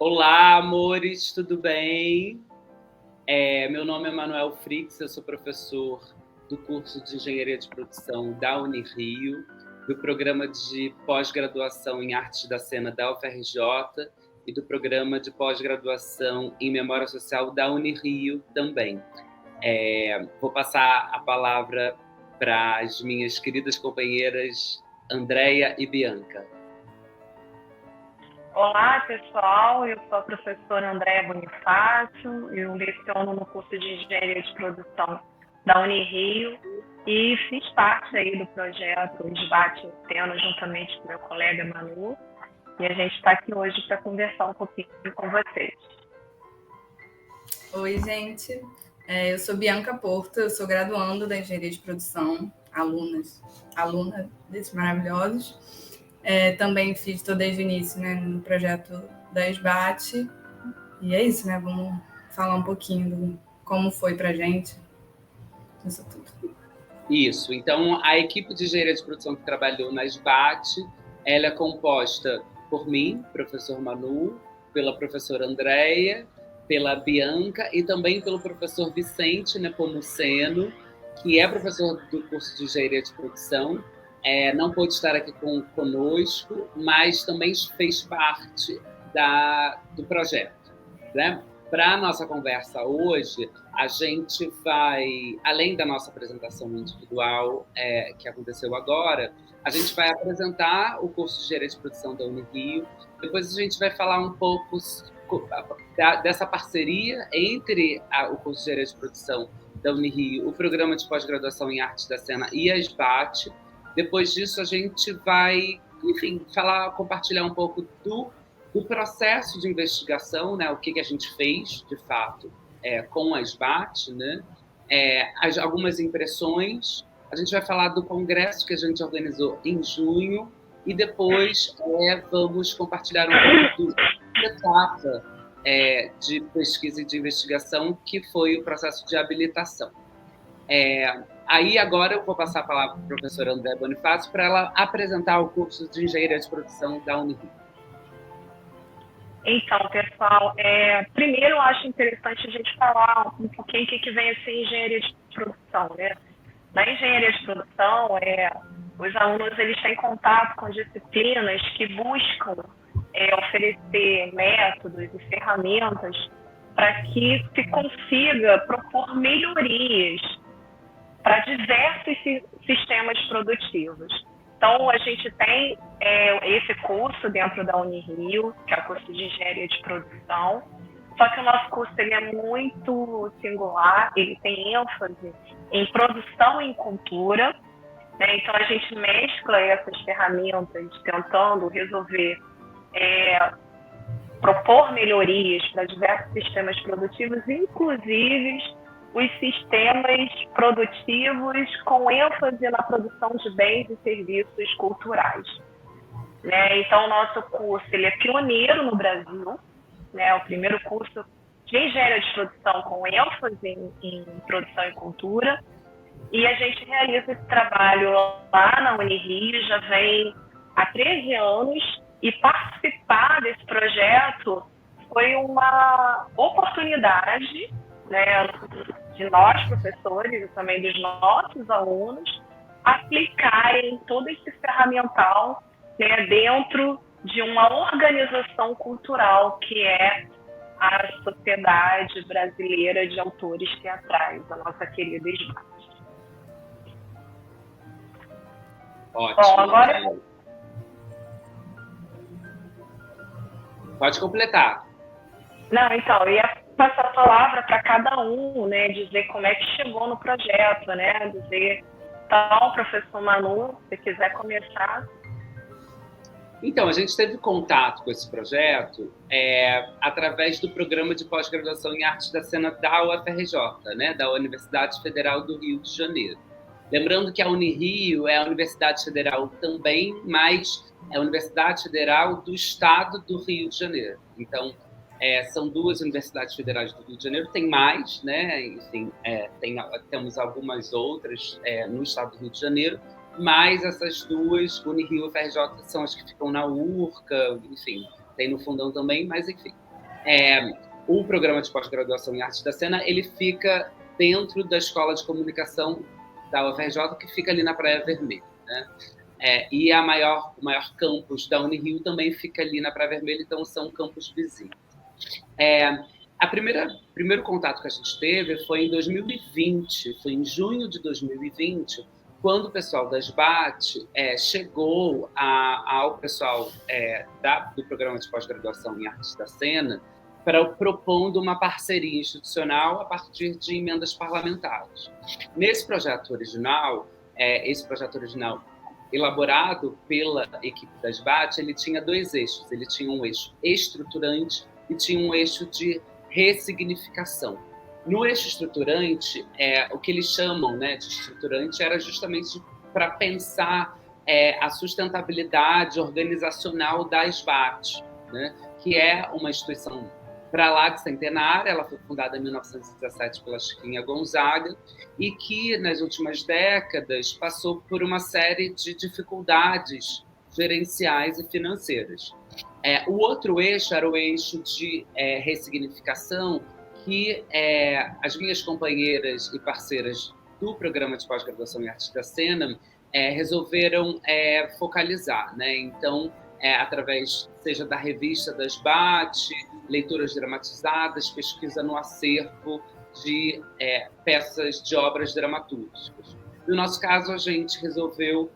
Olá, amores, tudo bem? Meu nome é Manuel Frix, eu sou professor do curso de Engenharia de Produção da Unirio, do programa de pós-graduação em Artes da Cena da UFRJ e do programa de pós-graduação em Memória Social da Unirio também. Vou passar a palavra para as minhas queridas companheiras Andréia e Bianca. Olá, pessoal. Eu sou a professora Andréia Bonifácio. Eu leciono no curso de Engenharia de Produção da Unirio e fiz parte aí do projeto Esbate Oceano juntamente com meu colega Manu. E a gente está aqui hoje para conversar um pouquinho com vocês. Oi, gente. Eu sou Bianca Porto, eu sou graduanda da Engenharia de Produção, aluna desses maravilhosos. Também fiz desde o início, né, no projeto da Esbate. E é isso, né? Vamos falar um pouquinho de como foi pra gente isso tudo. Isso. Então, a equipe de engenharia de produção que trabalhou na Esbate, ela é composta por mim, professor Manu, pela professora Andréia, pela Bianca e também pelo professor Vicente Nepomuceno, que é professor do curso de engenharia de produção. Não pôde estar aqui conosco, mas também fez parte do projeto, né? Para a nossa conversa hoje, a gente vai, além da nossa apresentação individual que aconteceu agora, a gente vai apresentar o curso de Engenharia de Produção da Unirio, depois a gente vai falar um pouco dessa parceria entre o curso de Engenharia de Produção da Unirio, o programa de pós-graduação em Artes da Cena e a Esbate. Depois disso, a gente vai, enfim, compartilhar um pouco do processo de investigação, né, o que a gente fez, de fato, com a Esbate, né, algumas impressões. A gente vai falar do congresso que a gente organizou em junho e depois vamos compartilhar um pouco da etapa de pesquisa e de investigação, que foi o processo de habilitação. Aí agora eu vou passar a palavra para a professora Andréia Bonifácio para ela apresentar o curso de Engenharia de Produção da Unirio. Então, pessoal, primeiro eu acho interessante a gente falar um pouquinho o que vem a ser engenharia de produção, né? Na engenharia de produção, os alunos eles têm contato com disciplinas que buscam oferecer métodos e ferramentas para que se consiga propor melhorias para diversos sistemas produtivos. Então, a gente tem esse curso dentro da Unirio, que é o curso de Engenharia de Produção, só que o nosso curso ele é muito singular, ele tem ênfase em produção em cultura, né? Então, a gente mescla essas ferramentas tentando resolver, propor melhorias para diversos sistemas produtivos, inclusive os sistemas produtivos com ênfase na produção de bens e serviços culturais. Né? Então, o nosso curso ele é pioneiro no Brasil, né? O primeiro curso de engenharia de produção com ênfase em produção e cultura, e a gente realiza esse trabalho lá na Unirio, já vem há 13 anos, e participar desse projeto foi uma oportunidade, né, de nós, professores, e também dos nossos alunos, aplicarem todo esse ferramental, né, dentro de uma organização cultural que é a Sociedade Brasileira de Autores Teatrais, a nossa querida Esbate. Ótimo. Bom, agora... Pode completar. Não, então, eu ia passar a palavra para cada um, né, dizer como é que chegou no projeto, né, dizer, então, professor Manu, se quiser começar. Então, a gente teve contato com esse projeto através do programa de pós-graduação em Artes da Cena da UFRJ, né, da Universidade Federal do Rio de Janeiro. Lembrando que a Unirio é a Universidade Federal também, mas é a Universidade Federal do Estado do Rio de Janeiro. Então, são duas universidades federais do Rio de Janeiro, tem mais, né? Enfim, temos algumas outras no estado do Rio de Janeiro, mas essas duas, Unirio e UFRJ, são as que ficam na URCA, enfim, tem no Fundão também, mas enfim. O programa de pós-graduação em Artes da Cena, ele fica dentro da Escola de Comunicação da UFRJ, que fica ali na Praia Vermelha, né? E o maior campus da Unirio também fica ali na Praia Vermelha, então são campos vizinhos. Primeiro contato que a gente teve foi em 2020, foi em junho de 2020, quando o pessoal da SBAT chegou ao pessoal do programa de pós-graduação em Artes da Cena, propondo uma parceria institucional a partir de emendas parlamentares. Nesse projeto original, elaborado pela equipe da SBAT, ele tinha 2 eixos. Ele tinha um eixo estruturante e tinha um eixo de ressignificação. No eixo estruturante, o que eles chamam, né, de estruturante era justamente para pensar a sustentabilidade organizacional da SBAT, né, que é uma instituição para lá de centenária. Ela foi fundada em 1917 pela Chiquinha Gonzaga e que, nas últimas décadas, passou por uma série de dificuldades gerenciais e financeiras. O outro eixo era o eixo de ressignificação, que as minhas companheiras e parceiras do programa de pós-graduação em Artes da Cena resolveram focalizar, né? Então, através, seja da revista da SBAT, leituras dramatizadas, pesquisa no acervo de peças de obras dramatúrgicas. No nosso caso, a gente resolveu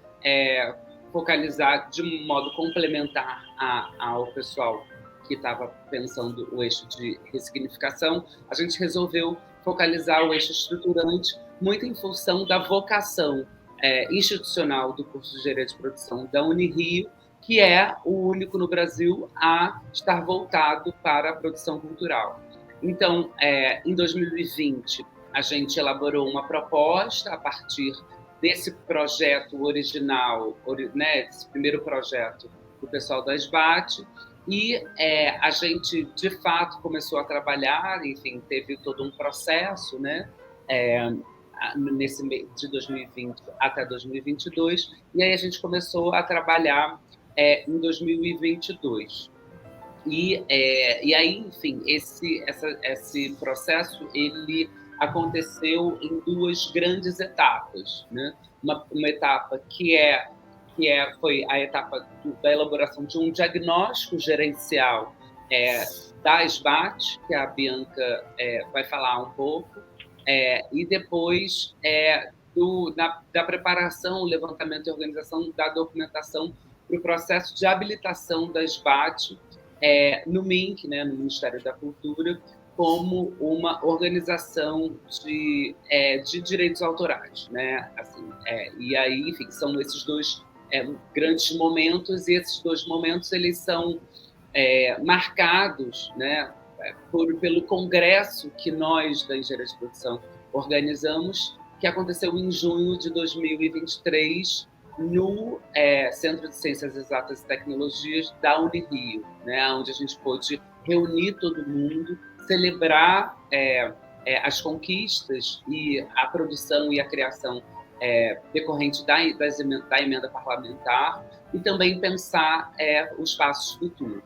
focalizar de um modo complementar ao pessoal que estava pensando o eixo de ressignificação. A gente resolveu focalizar o eixo estruturante muito em função da vocação institucional do curso de Engenharia de Produção da Unirio, que é o único no Brasil a estar voltado para a produção cultural. Então, em 2020, a gente elaborou uma proposta a partir desse projeto original, né, desse primeiro projeto do pessoal da SBAT, e a gente, de fato, começou a trabalhar, enfim, teve todo um processo, né, de 2020 até 2022, e aí a gente começou a trabalhar em 2022. E aí, enfim, esse processo, ele aconteceu em 2 grandes etapas, né? Uma etapa que foi a etapa da elaboração de um diagnóstico gerencial da SBAT, que a Bianca vai falar um pouco, e depois da preparação, levantamento e organização da documentação para o processo de habilitação da SBAT no MINC, né, no Ministério da Cultura, como uma organização de direitos autorais, né? Assim, e aí, enfim, são esses 2 grandes momentos, e esses 2 momentos eles são marcados, né, pelo congresso que nós da Engenharia de Produção organizamos, que aconteceu em junho de 2023 no Centro de Ciências Exatas e Tecnologias da Unirio, né, onde a gente pôde reunir todo mundo, celebrar as conquistas e a produção e a criação decorrente da emenda parlamentar, e também pensar os passos futuros.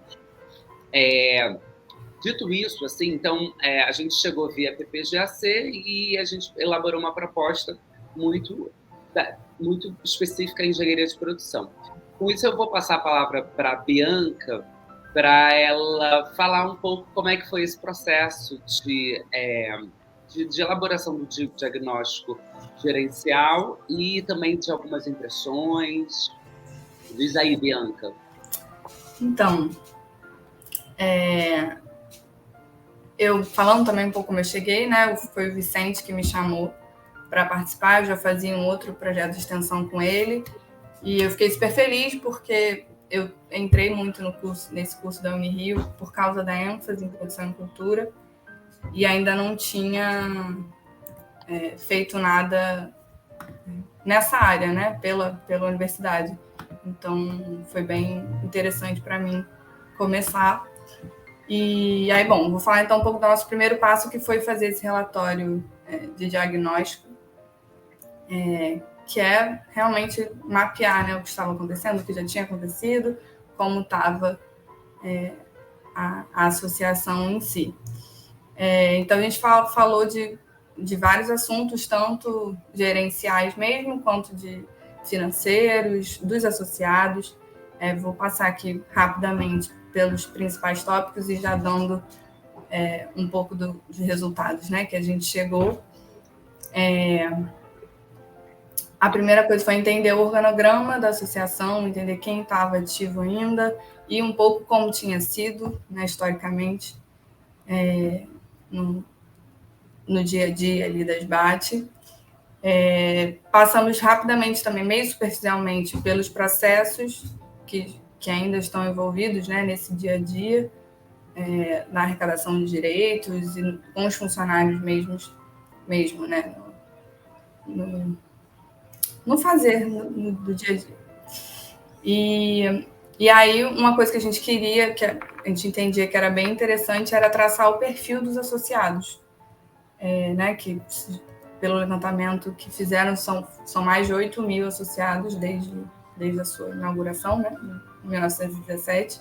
Dito isso, assim, então, a gente chegou via PPGAC e a gente elaborou uma proposta muito específica em engenharia de produção. Com isso, eu vou passar a palavra para a Bianca, para ela falar um pouco como é que foi esse processo de elaboração do diagnóstico gerencial e também de algumas impressões. Diz aí, Bianca. Então, eu falando também um pouco como eu cheguei, né? Foi o Vicente que me chamou para participar. Eu já fazia um outro projeto de extensão com ele e eu fiquei super feliz porque eu entrei muito nesse curso da Unirio por causa da ênfase em produção e cultura e ainda não tinha feito nada nessa área, né? Pela universidade. Então, foi bem interessante para mim começar. E aí, bom, vou falar então um pouco do nosso primeiro passo, que foi fazer esse relatório de diagnóstico, que é realmente mapear, né, o que estava acontecendo, o que já tinha acontecido, como estava a associação em si. Então, a gente falou de vários assuntos, tanto gerenciais mesmo, quanto de financeiros, dos associados. Vou passar aqui rapidamente pelos principais tópicos e já dando um pouco dos resultados, né, que a gente chegou. A primeira coisa foi entender o organograma da associação, entender quem estava ativo ainda e um pouco como tinha sido, né, historicamente, no dia a dia ali da SBAT. Passamos rapidamente também, meio superficialmente, pelos processos que ainda estão envolvidos, né, nesse dia a dia, na arrecadação de direitos e com os funcionários mesmo, né, no fazer do dia a dia. E aí, uma coisa que a gente queria, que a gente entendia que era bem interessante, era traçar o perfil dos associados, né, que pelo levantamento que fizeram, são mais de 8 mil associados desde a sua inauguração, né, em 1917,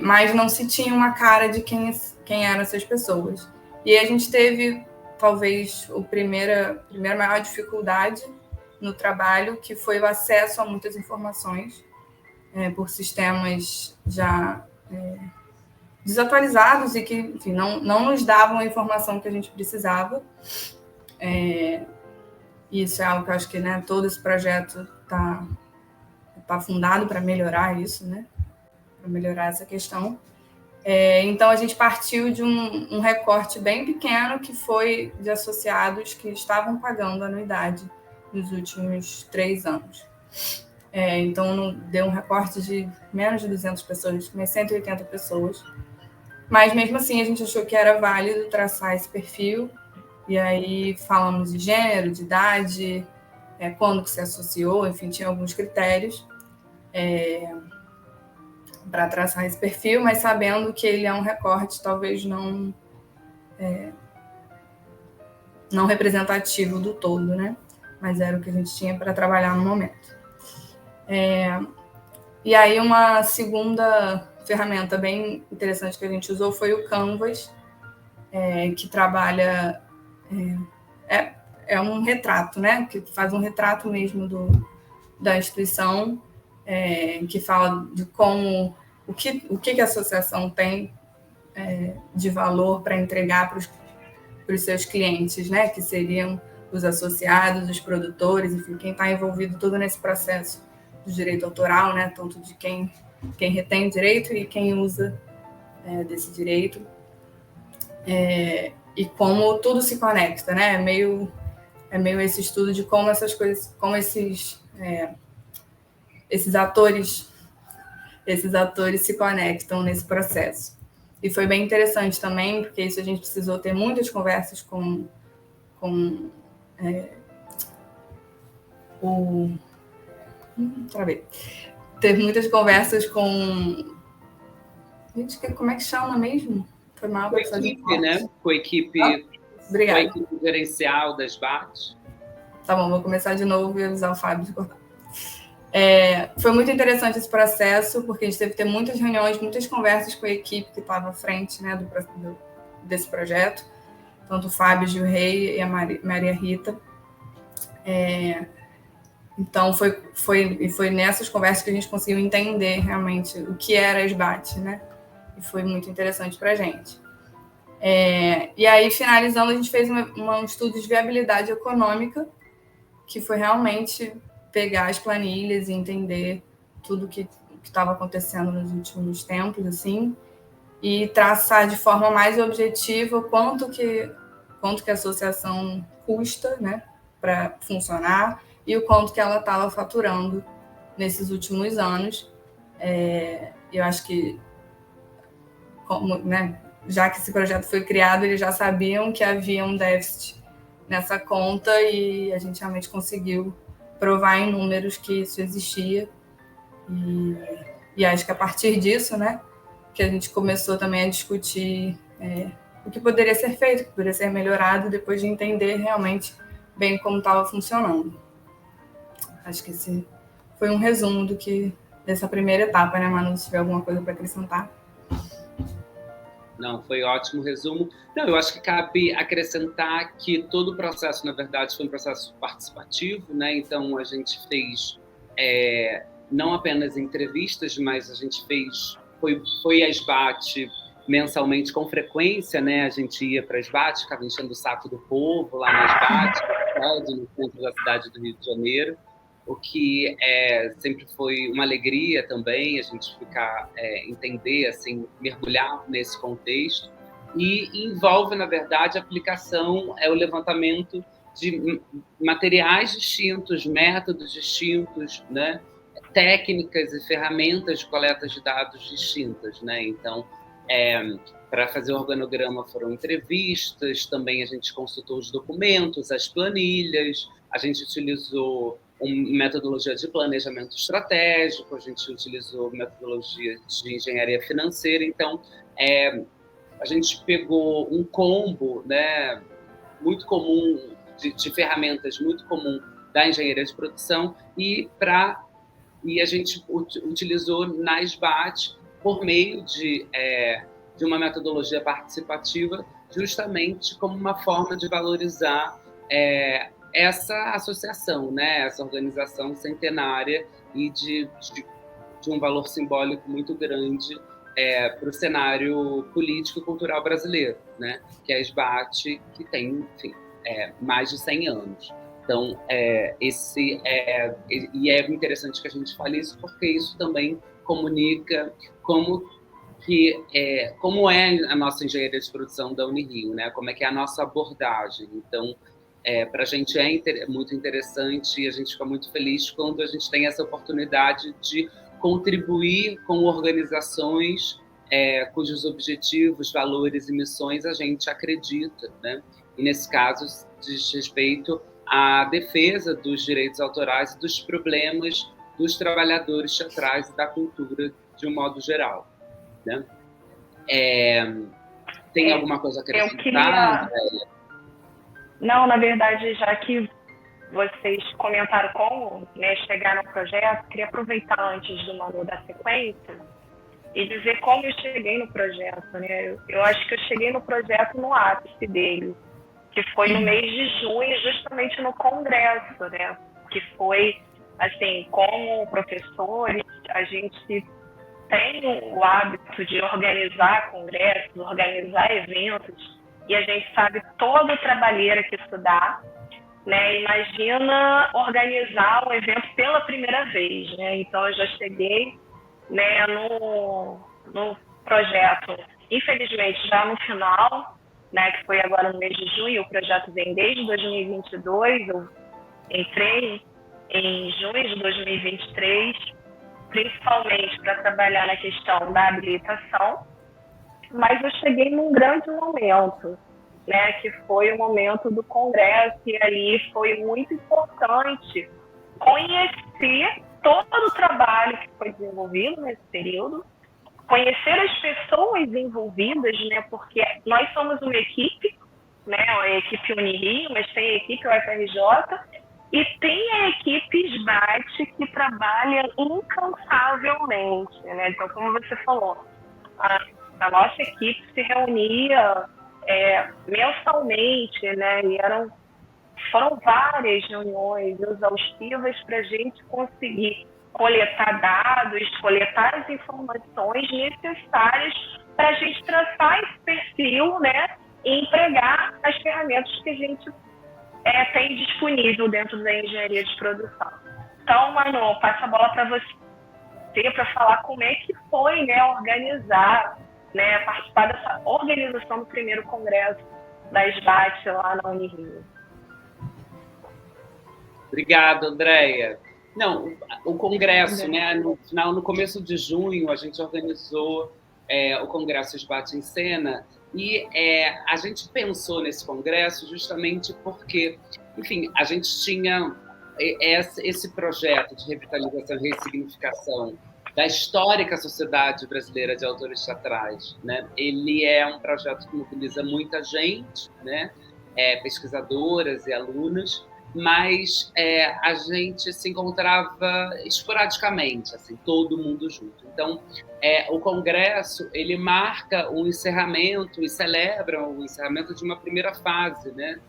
mas não se tinha uma cara de quem eram essas pessoas. E a gente teve, talvez, a primeira maior dificuldade no trabalho, que foi o acesso a muitas informações por sistemas já desatualizados e que, enfim, não nos davam a informação que a gente precisava. Isso é algo que eu acho que, né, todo esse projeto está fundado para melhorar isso, né, para melhorar essa questão. Então, a gente partiu de um recorte bem pequeno, que foi de associados que estavam pagando anuidade nos últimos 3 anos. Então, deu um recorte de menos de 200 pessoas, mas 180 pessoas. Mas, mesmo assim, a gente achou que era válido traçar esse perfil. E aí falamos de gênero, de idade, quando que se associou, enfim, tinha alguns critérios para traçar esse perfil, mas sabendo que ele é um recorte talvez não representativo do todo, né? Mas era o que a gente tinha para trabalhar no momento. E aí uma segunda ferramenta bem interessante que a gente usou foi o Canvas, que trabalha... É um retrato, né? Que faz um retrato mesmo da instituição, que fala de como... O que a associação tem de valor para entregar para os seus clientes, né? Que seriam os associados, os produtores, enfim, quem está envolvido todo nesse processo do direito autoral, né? Tanto de quem retém o direito e quem usa desse direito. E como tudo se conecta, né? É meio esse estudo de como essas coisas, como esses atores se conectam nesse processo. E foi bem interessante também, porque isso a gente precisou ter muitas conversas com Teve muitas conversas com... Gente, como é que chama mesmo? Foi mal. Com a equipe, né? Com a equipe gerencial das SBAT. Tá bom, vou começar de novo e avisar o Fábio de cortar. Foi muito interessante esse processo, porque a gente teve que ter muitas reuniões, muitas conversas com a equipe que estava à frente, né, desse projeto, tanto o Fábio Gil Rei e a Maria Rita. Então, foi nessas conversas que a gente conseguiu entender realmente o que era a SBAT, né? E foi muito interessante para a gente. E aí, finalizando, a gente fez um estudo de viabilidade econômica, que foi realmente pegar as planilhas e entender tudo que estava acontecendo nos últimos tempos, assim, e traçar de forma mais objetiva quanto que a associação custa, né, para funcionar e o quanto que ela estava faturando nesses últimos anos. Eu acho que, né, já que esse projeto foi criado, eles já sabiam que havia um déficit nessa conta e a gente realmente conseguiu provar em números que isso existia. E acho que a partir disso, né, que a gente começou também a discutir o que poderia ser feito, o que poderia ser melhorado, depois de entender realmente bem como estava funcionando. Acho que esse foi um resumo dessa primeira etapa, né, Manu? Se tiver alguma coisa para acrescentar. Não, foi ótimo resumo. Não, eu acho que cabe acrescentar que todo o processo, na verdade, foi um processo participativo, né? Então, a gente fez não apenas entrevistas, mas a gente foi a SBAT mensalmente com frequência, né? A gente ia para a SBAT, ficava enchendo o saco do povo lá na SBAT, no centro da cidade do Rio de Janeiro, o que sempre foi uma alegria também, a gente entender, assim, mergulhar nesse contexto, e envolve, na verdade, a aplicação, o levantamento de materiais distintos, métodos distintos, né? Técnicas e ferramentas de coleta de dados distintas, né? Então, para fazer o organograma foram entrevistas, também a gente consultou os documentos, as planilhas, a gente utilizou metodologia de planejamento estratégico, a gente utilizou metodologia de engenharia financeira. Então, a gente pegou um combo, né, muito comum, de ferramentas muito comum da engenharia de produção e a gente utilizou na SBAT por meio de uma metodologia participativa, justamente como uma forma de valorizar essa associação, né? Essa organização centenária e de um valor simbólico muito grande para o cenário político e cultural brasileiro, né? Que é a SBAT, que tem, enfim, mais de 100 anos. Então, e é interessante que a gente fale isso, porque isso também comunica como é a nossa engenharia de produção da Unirio, né? Como é que é a nossa abordagem. Então, para a gente é muito interessante e a gente fica muito feliz quando a gente tem essa oportunidade de contribuir com organizações cujos objetivos, valores e missões a gente acredita, né? E, nesse caso, diz respeito à defesa dos direitos autorais e dos problemas dos trabalhadores teatrais e da cultura de um modo geral, né? Tem alguma coisa a acrescentar? Não, na verdade, já que vocês comentaram como, né, chegar no projeto, queria aproveitar antes do Manu da sequência e dizer como eu cheguei no projeto, né? Eu acho que eu cheguei no projeto no ápice dele, que foi no mês de junho, justamente no congresso, né? Que foi, assim, como professores, a gente tem o hábito de organizar congressos, organizar eventos, e a gente sabe toda a trabalheira que isso dá, né? Imagina organizar um evento pela primeira vez, né? Então, eu já cheguei, né, no projeto, infelizmente, já no final, né, que foi agora no mês de junho. O projeto vem desde 2022, eu entrei em junho de 2023, principalmente para trabalhar na questão da habilitação, mas eu cheguei num grande momento, né, que foi o momento do congresso, e ali foi muito importante conhecer todo o trabalho que foi desenvolvido nesse período, conhecer as pessoas envolvidas, né, porque nós somos uma equipe, né, a equipe Unirio, mas tem a equipe UFRJ e tem a equipe SBAT que trabalha incansavelmente, né? Então, como você falou, a nossa equipe se reunia mensalmente, né, e foram várias reuniões exaustivas para a gente conseguir coletar dados, coletar as informações necessárias para a gente traçar esse perfil, né, e empregar as ferramentas que a gente tem disponível dentro da engenharia de produção. Então, Manu, passo a bola para você para falar como é que foi, né, organizar, né, participar dessa organização do primeiro congresso da SBAT lá na Unirio. Obrigado, Andréia. Não, o congresso, né, no começo de junho, a gente organizou o Congresso SBAT em Cena, e a gente pensou nesse congresso justamente porque, enfim, a gente tinha esse projeto de revitalização e ressignificação da histórica Sociedade Brasileira de Autores Teatrais, né? Ele é um projeto que mobiliza muita gente, né? Pesquisadoras e alunos, mas a gente se encontrava esporadicamente, assim, todo mundo junto. Então, o congresso ele marca o encerramento e celebra o encerramento de uma primeira fase, né,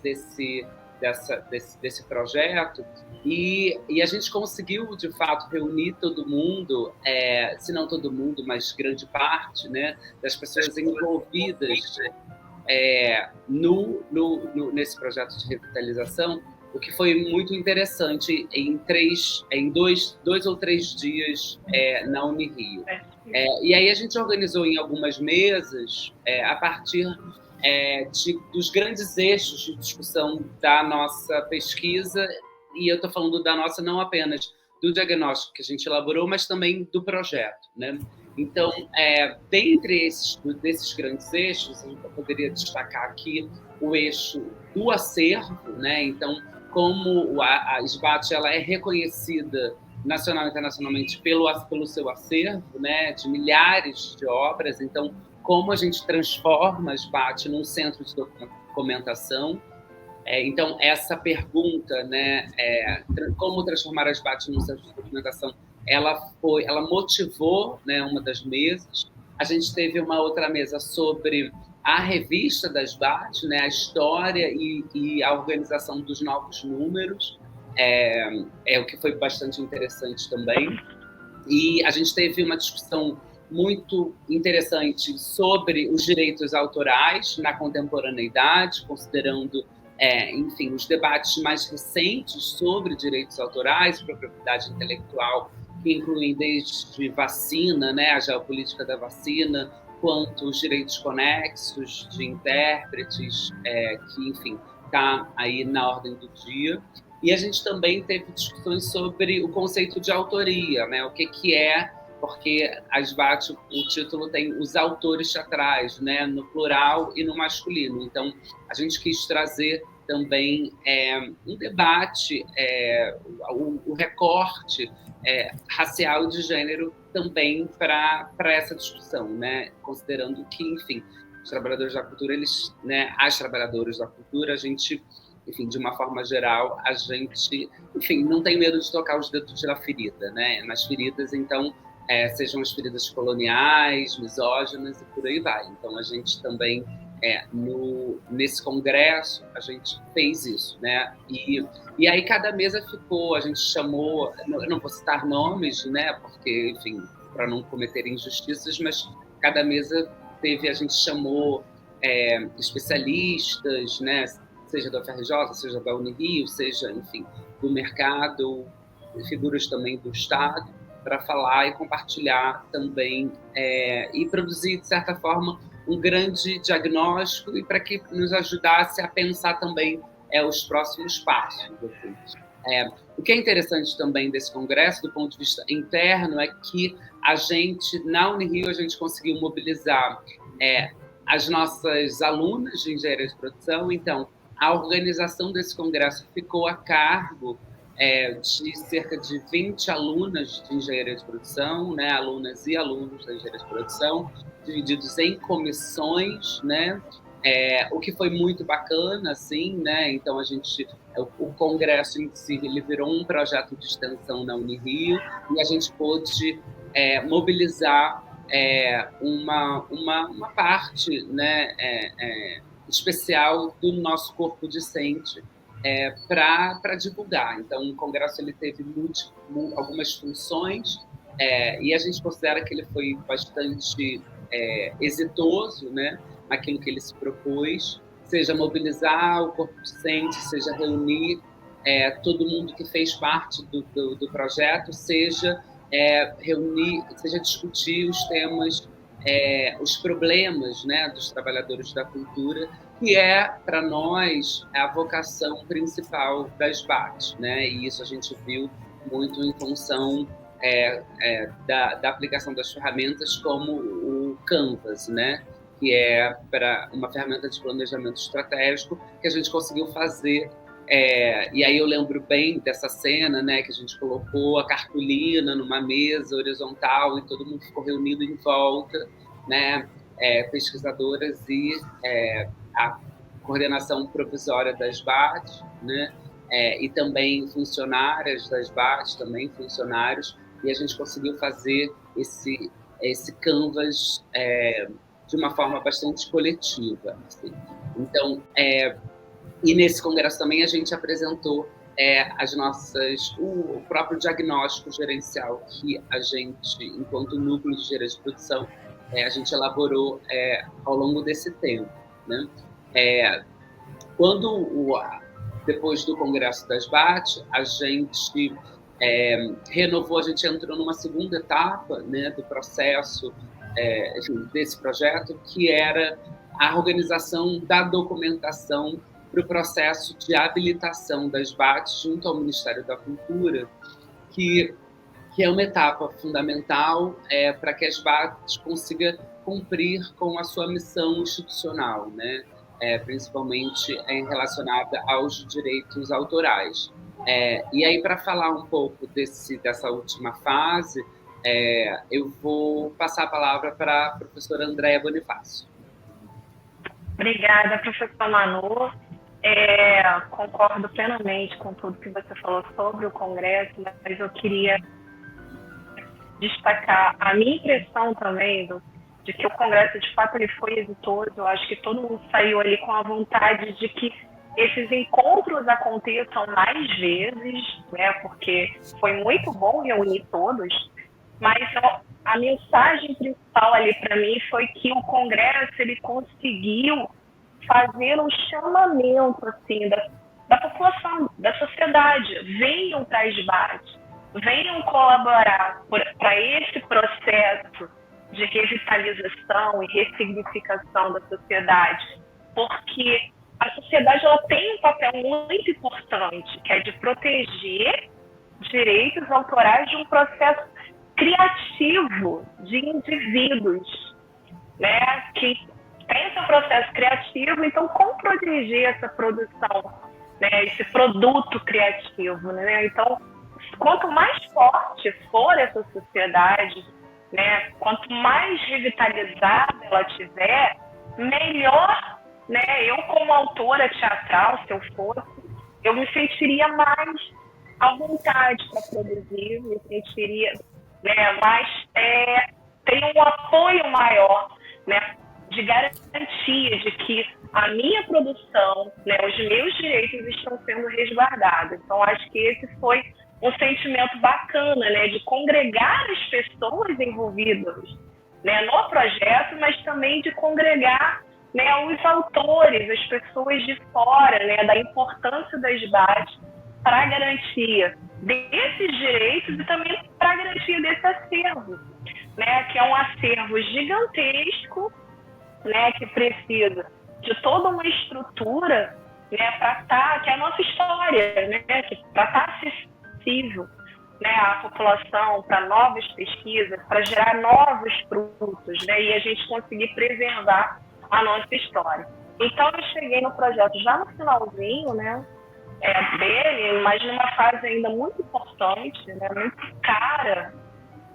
desse projeto, e a gente conseguiu, de fato, reunir todo mundo, se não todo mundo, mas grande parte, né, das pessoas envolvidas nesse projeto de revitalização, o que foi muito interessante em dois ou três dias na Unirio. E aí a gente organizou em algumas mesas a partir dos grandes eixos de discussão da nossa pesquisa, e eu estou falando da nossa não apenas do diagnóstico que a gente elaborou, mas também do projeto, né? Então, dentre desses grandes eixos, eu poderia destacar aqui o eixo do acervo, né? Então, como a SBAT ela é reconhecida nacional e internacionalmente pelo seu acervo, né, de milhares de obras. Então, como a gente transforma a SBAT num centro de documentação. Então, essa pergunta, né, como transformar a SBAT num centro de documentação, ela motivou, né, uma das mesas. A gente teve uma outra mesa sobre a revista da SBAT, né, a história e a organização dos novos números, o que foi bastante interessante também. E a gente teve uma discussão muito interessante sobre os direitos autorais na contemporaneidade, considerando, enfim, os debates mais recentes sobre direitos autorais e propriedade intelectual, que incluem desde vacina, né, a geopolítica da vacina, quanto os direitos conexos de intérpretes, que, enfim, está aí na ordem do dia. E a gente também teve discussões sobre o conceito de autoria, né, o que é, porque a SBAT, o título tem os autores teatrais, né, no plural e no masculino. Então, a gente quis trazer também um debate, o recorte racial e de gênero também para essa discussão, né? Considerando que, enfim, os trabalhadores da cultura, eles, né, as trabalhadoras da cultura, a gente, enfim, de uma forma geral, a gente, enfim, não tem medo de tocar os dedos na ferida, né? Nas feridas, então, sejam as feridas coloniais, misóginas e por aí vai. Então, a gente também, nesse congresso, a gente fez isso, né? E aí cada mesa ficou, a gente chamou, eu não vou citar nomes, né? Porque, enfim, para não cometer injustiças, mas cada mesa a gente chamou especialistas, né? Seja da UFRJ, seja da Unirio, seja, enfim, do mercado, figuras também do Estado, para falar e compartilhar também e produzir, de certa forma, um grande diagnóstico e para que nos ajudasse a pensar também os próximos passos. Assim. O que é interessante também desse congresso, do ponto de vista interno, é que a gente, na Unirio, a gente conseguiu mobilizar as nossas alunas de engenharia de produção. Então, a organização desse congresso ficou a cargo de cerca de 20 alunas de engenharia de produção, né, alunas e alunos da engenharia de produção, divididos em comissões, né, o que foi muito bacana, assim, né, então o congresso em si, ele virou um projeto de extensão na Unirio e a gente pôde mobilizar uma parte, né, especial do nosso corpo docente, para divulgar. Então, o congresso ele teve algumas funções e a gente considera que ele foi bastante exitoso, né, naquilo que ele se propôs, seja mobilizar o corpo docente, seja reunir todo mundo que fez parte do projeto, seja discutir os temas, os problemas, né, dos trabalhadores da cultura, que para nós, a vocação principal da SBAT, né? E isso a gente viu muito em função da aplicação das ferramentas como o Canvas, né? Que é para uma ferramenta de planejamento estratégico que a gente conseguiu fazer. E aí eu lembro bem dessa cena, né, que a gente colocou a cartolina numa mesa horizontal e todo mundo ficou reunido em volta, né, pesquisadoras e a coordenação provisória da SBAT, né, e também funcionárias das SBAT, também funcionários, e a gente conseguiu fazer esse canvas de uma forma bastante coletiva. Assim. Então, e nesse congresso também a gente apresentou o próprio diagnóstico gerencial que a gente, enquanto núcleo de engenharia de produção, a gente elaborou ao longo desse tempo. Né? Depois do congresso das SBAT, a gente renovou, a gente entrou numa segunda etapa, né, do processo, desse projeto, que era a organização da documentação para o processo de habilitação das SBAT junto ao Ministério da Cultura, que é uma etapa fundamental para que a SBAT consiga cumprir com a sua missão institucional, né? Principalmente relacionada aos direitos autorais. E aí, para falar um pouco dessa última fase, eu vou passar a palavra para a professora Andréa Bonifácio. Obrigada, professor Manu. Concordo plenamente com tudo que você falou sobre o Congresso, mas eu queria destacar a minha impressão também de que o Congresso, de fato, ele foi exitoso. Eu acho que todo mundo saiu ali com a vontade de que esses encontros aconteçam mais vezes, né, porque foi muito bom reunir todos, mas a mensagem principal ali para mim foi que o Congresso ele conseguiu fazer um chamamento assim, da população, da sociedade. Venham para as SBAT, venham colaborar para esse processo de revitalização e ressignificação da sociedade, porque a sociedade ela tem um papel muito importante, que é de proteger direitos autorais de um processo criativo de indivíduos, né, que tem seu processo criativo. Então, como proteger essa produção, né, esse produto criativo, né? Então, quanto mais forte for essa sociedade, né, quanto mais revitalizada ela tiver, melhor, né? Eu, como autora teatral, se eu fosse, eu me sentiria mais à vontade para produzir, me sentiria, né, mais, teria um apoio maior, né, de garantia de que a minha produção, né, os meus direitos estão sendo resguardados. Então, acho que esse foi um sentimento bacana, né, de congregar as pessoas envolvidas, né, no projeto, mas também de congregar, né, os autores, as pessoas de fora, né, da importância das SBAT para a garantia desses direitos e também para a garantia desse acervo, né, que é um acervo gigantesco, né, que precisa de toda uma estrutura, né, para estar, que é a nossa história, né, para estar acessível, né, à população, para novas pesquisas, para gerar novos frutos, né, e a gente conseguir preservar a nossa história. Então, eu cheguei no projeto já no finalzinho, né, dele, mas numa fase ainda muito importante, né, muito cara,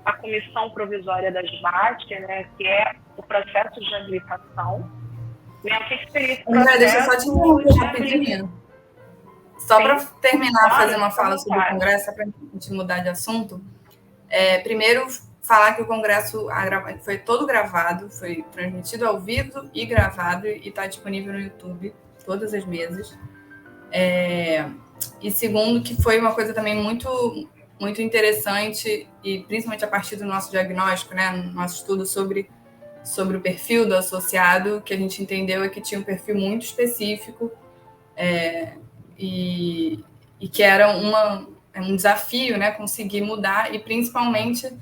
a Comissão Provisória das SBAT, né, que é o processo de habilitação. Né, o que seria esse processo? Deixa eu só te interromper rapidinho. Só para terminar, fazer uma fala sobre o Congresso, para a gente mudar de assunto. Primeiro, falar que o Congresso foi todo gravado, foi transmitido ao vivo e gravado, e está disponível no YouTube todas as mesas. E segundo, que foi uma coisa também muito, muito interessante, e principalmente a partir do nosso diagnóstico, né, nosso estudo sobre o perfil do associado, que a gente entendeu que tinha um perfil muito específico, e que era um desafio, né, conseguir mudar e principalmente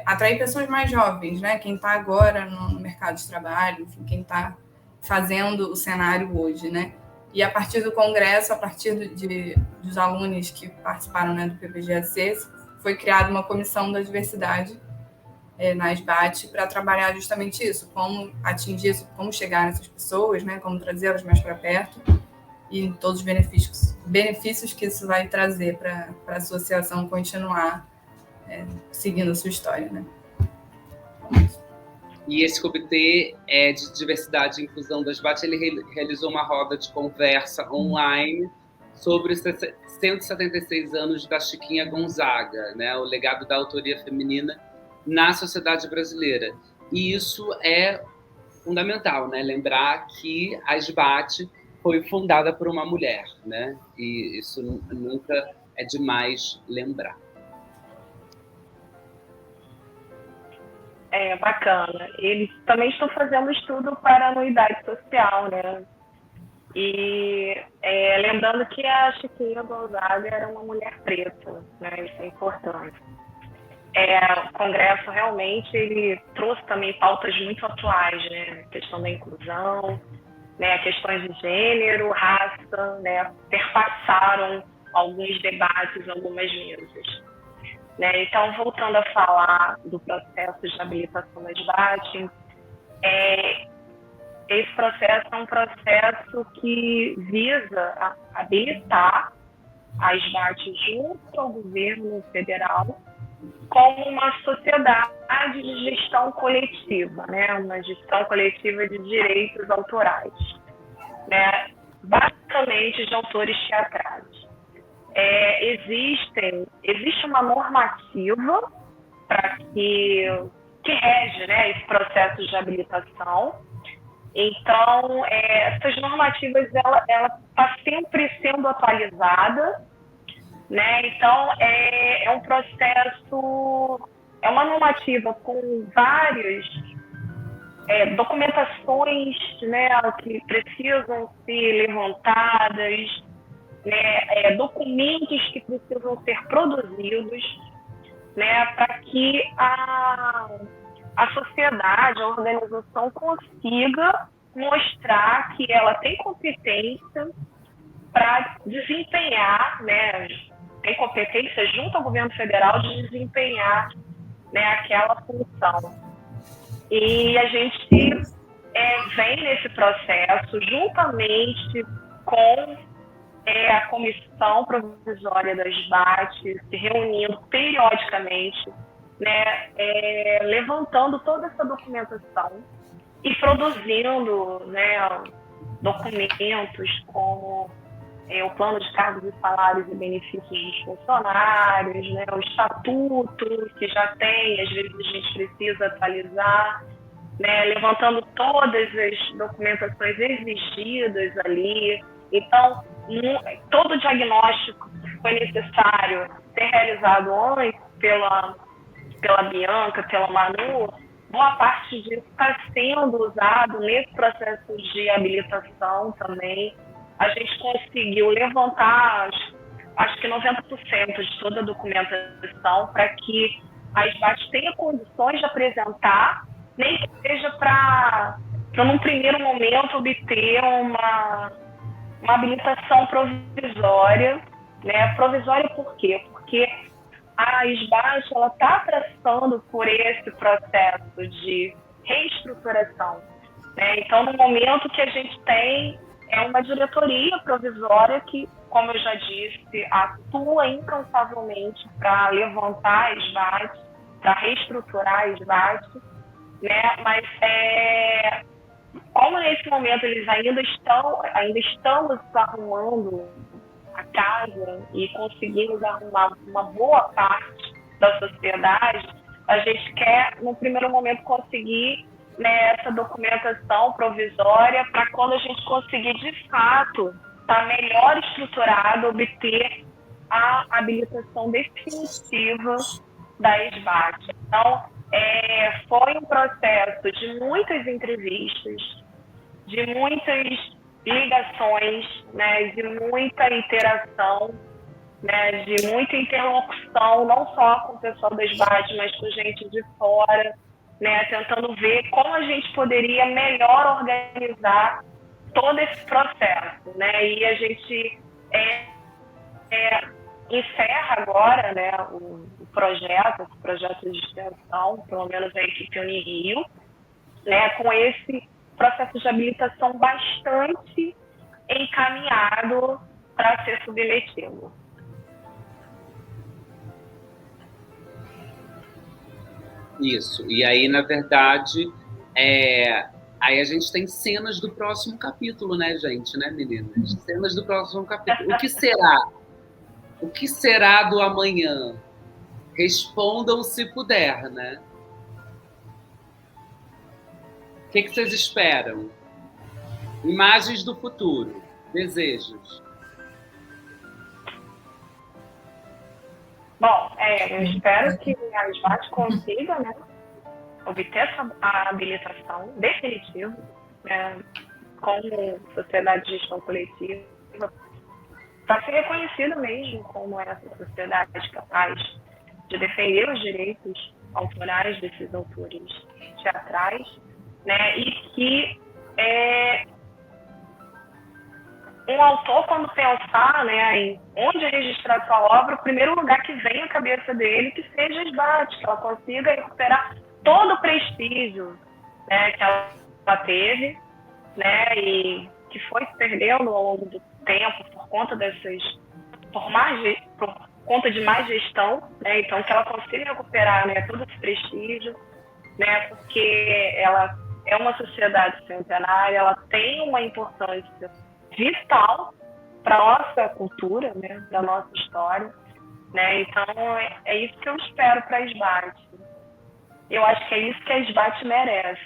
atrair pessoas mais jovens, né, quem está agora no mercado de trabalho, enfim, quem está fazendo o cenário hoje, né. E a partir do Congresso, a partir dos alunos que participaram, né, do PPGAC, foi criada uma comissão da diversidade na SBAT para trabalhar justamente isso, como atingir isso, como chegar nessas pessoas, né, como trazê-las mais para perto e todos os benefícios que isso vai trazer para a associação continuar seguindo a sua história, né. E esse comitê de diversidade e inclusão da SBAT, ele realizou uma roda de conversa online sobre os 176 anos da Chiquinha Gonzaga, né? O legado da autoria feminina na sociedade brasileira. E isso é fundamental, né? Lembrar que a SBAT foi fundada por uma mulher, né? E isso nunca é demais lembrar. Bacana. Eles também estão fazendo estudo para anuidade social, né? E lembrando que a Chiquinha Gonzaga era uma mulher preta, né? Isso é importante. O Congresso realmente ele trouxe também pautas muito atuais, né? A questão da inclusão, né? Questões de gênero, raça, né? Perpassaram alguns debates, algumas mesas. Né? Então, voltando a falar do processo de habilitação da SBAT, esse processo é um processo que visa habilitar a SBAT junto ao governo federal como uma sociedade de gestão coletiva, né? Uma gestão coletiva de direitos autorais, né? Basicamente de autores teatrais. Existe uma normativa que rege, né, esse processo de habilitação. Então, essas normativas ela está sempre sendo atualizada, né? Então, é um processo, é uma normativa com várias documentações, né, que precisam ser levantadas, né, documentos que precisam ser produzidos, né, para que a sociedade, a organização consiga mostrar que ela tem competência para desempenhar, né, tem competência junto ao governo federal de desempenhar, né, aquela função. E a gente vem nesse processo juntamente com a comissão provisória da SBAT, se reunindo periodicamente, né, levantando toda essa documentação e produzindo, né, documentos como o plano de cargos e salários e benefícios dos funcionários, né, o estatuto, que já tem, às vezes a gente precisa atualizar, né, levantando todas as documentações exigidas ali. Então, todo o diagnóstico que foi necessário ser realizado antes pela Bianca, pela Manu, boa parte disso está sendo usado nesse processo de habilitação também. A gente conseguiu levantar, acho que 90% de toda a documentação para que a SBAT tenha condições de apresentar, nem que seja para, num primeiro momento, obter uma habilitação provisória, né? Provisória por quê? Porque a SBAT está passando por esse processo de reestruturação, né? Então, no momento que a gente tem uma diretoria provisória que, como eu já disse, atua incansavelmente para levantar a SBAT, para reestruturar a SBAT, né? Mas como nesse momento eles ainda estamos arrumando a casa e conseguimos arrumar uma boa parte da sociedade, a gente quer, no primeiro momento, conseguir, né, essa documentação provisória para quando a gente conseguir, de fato, estar melhor estruturado, obter a habilitação definitiva da SBAT. Então, foi um processo de muitas entrevistas, de muitas ligações, né, de muita interação, né, de muita interlocução, não só com o pessoal da SBAT, mas com gente de fora, né, tentando ver como a gente poderia melhor organizar todo esse processo, né, e a gente encerra agora, né, o projeto de extensão, pelo menos a equipe Unirio, né, com esse processo de habilitação bastante encaminhado para ser submetido. Isso. E aí, na verdade, Aí a gente tem cenas do próximo capítulo, né, gente, né, meninas? Cenas do próximo capítulo. O que será? O que será do amanhã? Respondam se puder, né? O que vocês esperam? Imagens do futuro, desejos. Bom, eu espero que a SBAT consiga, né, obter a habilitação definitiva, né, como sociedade de gestão coletiva, para ser reconhecida mesmo como essa sociedade capaz de defender os direitos autorais desses autores teatrais, né, e que um autor, quando pensar, né, em onde registrar sua obra, o primeiro lugar que vem à cabeça dele que seja a SBAT, que ela consiga recuperar todo o prestígio, né, que ela teve, né, e que foi se perdendo ao longo do tempo por conta por conta de má gestão, né, então que ela consiga recuperar, né, todo esse prestígio, né, porque ela é uma sociedade centenária, ela tem uma importância vital para a nossa cultura, né, para a nossa história, né, então é isso que eu espero para a SBAT. Eu acho que é isso que a SBAT merece.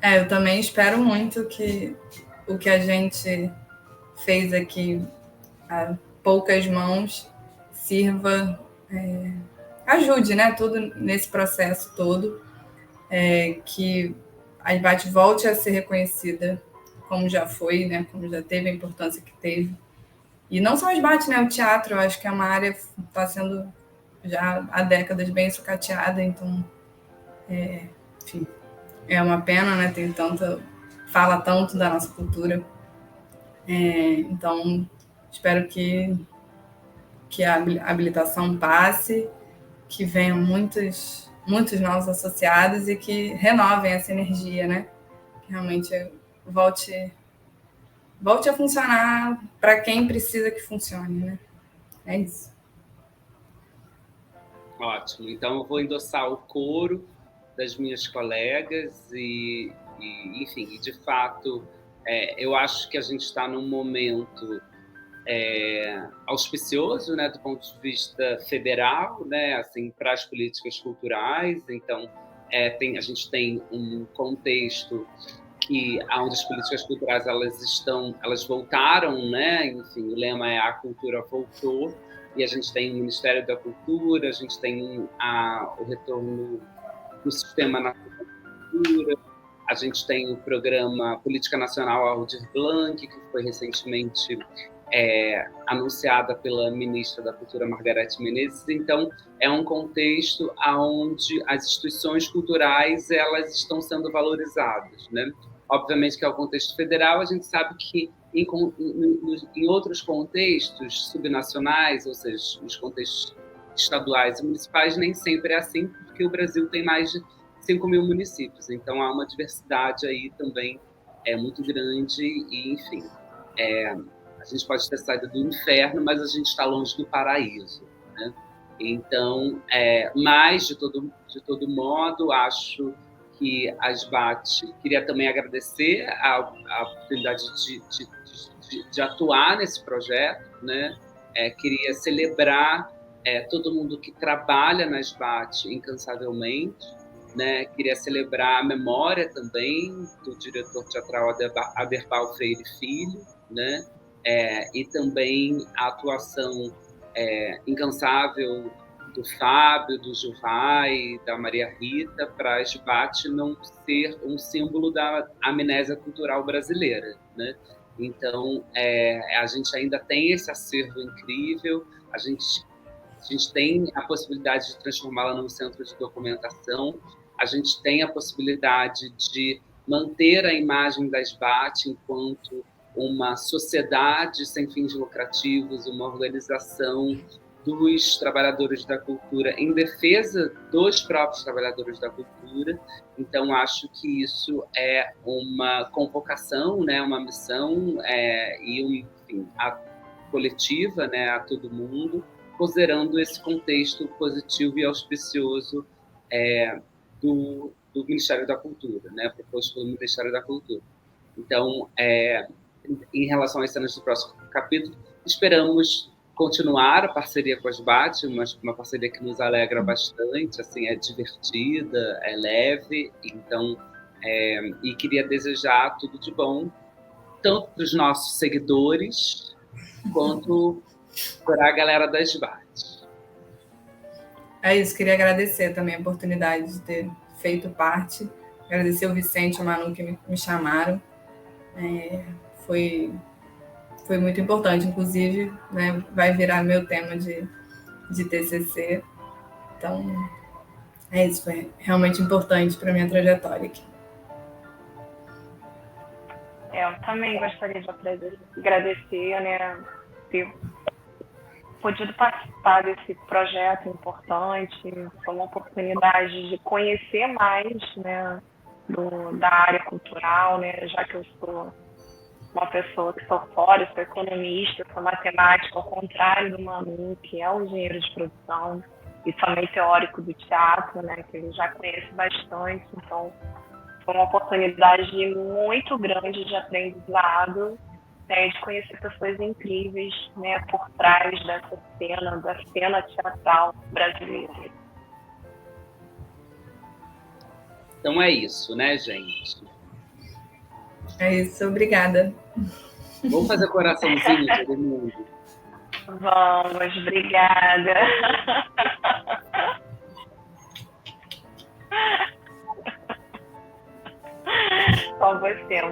Eu também espero muito que o que a gente fez aqui a poucas mãos sirva, ajude, né, tudo nesse processo todo, que a SBAT volte a ser reconhecida como já foi, né, como já teve a importância que teve. E não só a SBAT, né, o teatro, eu acho que é uma área que está sendo já há décadas bem sucateada, então, enfim, é uma pena, né, fala tanto da nossa cultura. Então, espero que a habilitação passe, que venham muitos novos associados e que renovem essa energia, né? Que realmente volte a funcionar para quem precisa que funcione, né? É isso. Ótimo. Então, eu vou endossar o coro das minhas colegas enfim, de fato, eu acho que a gente está num momento auspicioso, né, do ponto de vista federal, né, assim, para as políticas culturais. Então, a gente tem um contexto onde as políticas culturais elas voltaram, né, enfim, o lema é a cultura voltou, e a gente tem o Ministério da Cultura, a gente tem o retorno do Sistema Nacional de Cultura, a gente tem o programa Política Nacional Aldir Blanc, que foi recentemente anunciada pela ministra da Cultura, Margareth Menezes. Então, é um contexto onde as instituições culturais elas estão sendo valorizadas, né? Obviamente que é o contexto federal, a gente sabe que em outros contextos subnacionais, ou seja, os contextos estaduais e municipais, nem sempre é assim, porque o Brasil tem mais de 5 mil municípios, então há uma diversidade aí também muito grande e, enfim, a gente pode ter saído do inferno, mas a gente está longe do paraíso, né? Então, mas, de todo modo, acho que a SBAT, queria também agradecer a oportunidade de atuar nesse projeto, né? Queria celebrar todo mundo que trabalha na SBAT incansavelmente, né? Queria celebrar a memória também do diretor teatral Aberbal Freire Filho, né? E também a atuação incansável do Fábio, do Juvai, da Maria Rita, para a SBAT não ser um símbolo da amnésia cultural brasileira, né? Então, a gente ainda tem esse acervo incrível, a gente tem a possibilidade de transformá-la num centro de documentação, a gente tem a possibilidade de manter a imagem da SBAT enquanto uma sociedade sem fins lucrativos, uma organização dos trabalhadores da cultura em defesa dos próprios trabalhadores da cultura. Então, acho que isso é uma convocação, né, uma missão enfim, coletiva, né, a todo mundo, considerando esse contexto positivo e auspicioso do Ministério da Cultura, né, proposto pelo Ministério da Cultura. Então, em relação às cenas do próximo capítulo, esperamos continuar a parceria com a SBAT, uma parceria que nos alegra bastante, assim, é divertida, é leve, então, e queria desejar tudo de bom, tanto para os nossos seguidores, quanto para a galera da SBAT. É isso, queria agradecer também a oportunidade de ter feito parte, agradecer o Vicente e o Manu que me chamaram, foi muito importante, inclusive, né, vai virar meu tema de TCC, então é isso, foi realmente importante para a minha trajetória aqui. Eu também gostaria de agradecer, né, ter podido participar desse projeto importante, foi uma oportunidade de conhecer mais, né, da área cultural, né, já que eu sou uma pessoa que sou fora, sou economista, sou matemática, ao contrário do Manu, que é um engenheiro de produção e também teórico do teatro, né, que ele já conhece bastante, então foi uma oportunidade muito grande de aprendizado, né, de conhecer pessoas incríveis, né, por trás dessa cena, da cena teatral brasileira. Então é isso, né, gente? É isso, obrigada. Vamos fazer coraçãozinho, todo mundo? Vamos, obrigada. Com você,